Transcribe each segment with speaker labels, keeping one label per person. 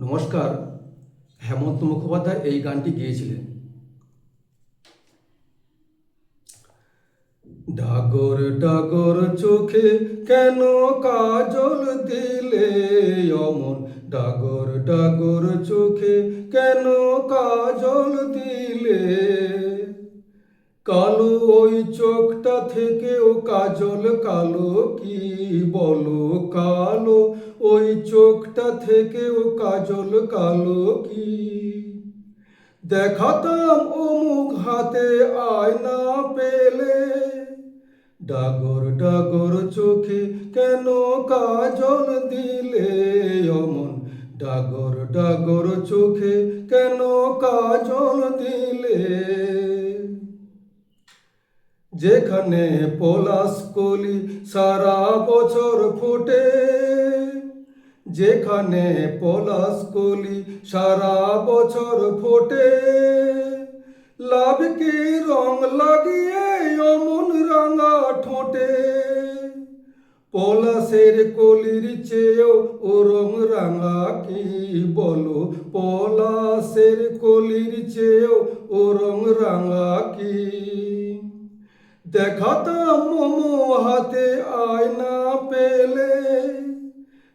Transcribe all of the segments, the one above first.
Speaker 1: নমস্কার। হেমন্ত মুখোপাধ্যায় এই গানটি গেয়েছিলেন। ডাগর ডাগর চোখে কেন কাজল দিলে অমন, ডাগর ডাগর চোখে কেন কাজল দিলে, কালো ওই চোখটা থেকেও কাজল কালো কি বলো, কালো ওই চোখটা থেকেও কাজল কালো কি, দেখাতাম ও মুখ হাতে আয়না পেলে, ডাগর ডাগর চোখে কেন কাজল দিলে অমন, ডাগর ডাগর চোখে কেন কাজল দিলে, যেখানে পলাশ কলি সারা বছর ফোটে, যেখানে পলাশ কলি সারা বছর ফোটে, লাভ কি রং লাগিয়ে অমন রাঙা ঠোঁটে, পলাশের কলির চেয়েও ও রং রাঙা কি বলো, পলাশের কলির চেয়েও ও রং রাঙা কি, দেখাতাম মোমো হাতে আয়না পেলে,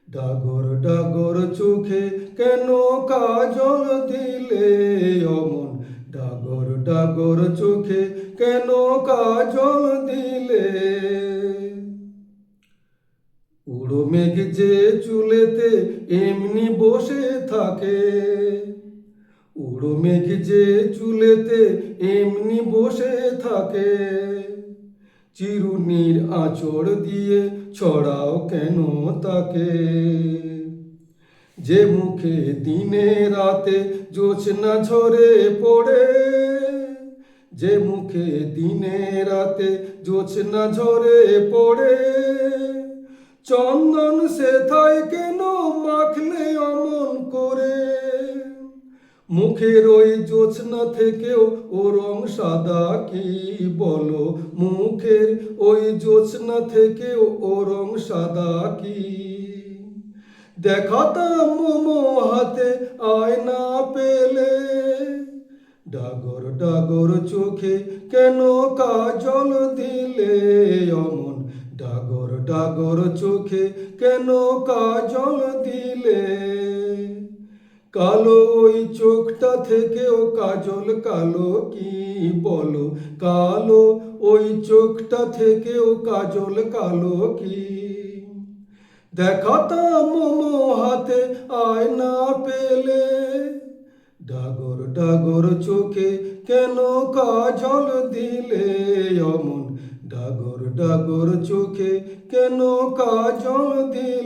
Speaker 1: ডাগর ডাগর চোখে কেন কাজল দিলে অমন, ডাগর ডাগর চোখে কেন কাজল দিলে, উড়ো মেঘ যে চুলেতে এমনি বসে থাকে, উড়ো মেঘ যে চুলেতে এমনি বসে থাকে, চিরুনির আঁচড় দিয়ে ছড়াও কেন তাকে, যে মুখে দিনে রাতে জোছনা ঝরে পড়ে, যে মুখে দিনে রাতে জোছনা ঝরে পড়ে, চন্দন সেথায় কেন মাখলে অমন করে, মুখের ওই জোছনা থেকেও ও রং সাদা কি বলো, মুখের ওই জোছনা থেকেও ও রং সাদা কি, দেখাতাম মোমো হাতে আয়না পেলে, ডাগর ডাগর চোখে কেন কাজল দিলে অমন, ডাগর ডাগর চোখে কেন কাজল দিলে, কালো ওই চোখটা থেকেও কাজল কালো কি বলো, কালো ওই চোখটা থেকেও কাজল কালো কি, দেখাতাম মোমো হাতে আয়না পেলে, ডাগর ডাগর চোখে কেন কাজল দিলে অমন, ডাগর ডাগর চোখে কেন কাজল দিলে।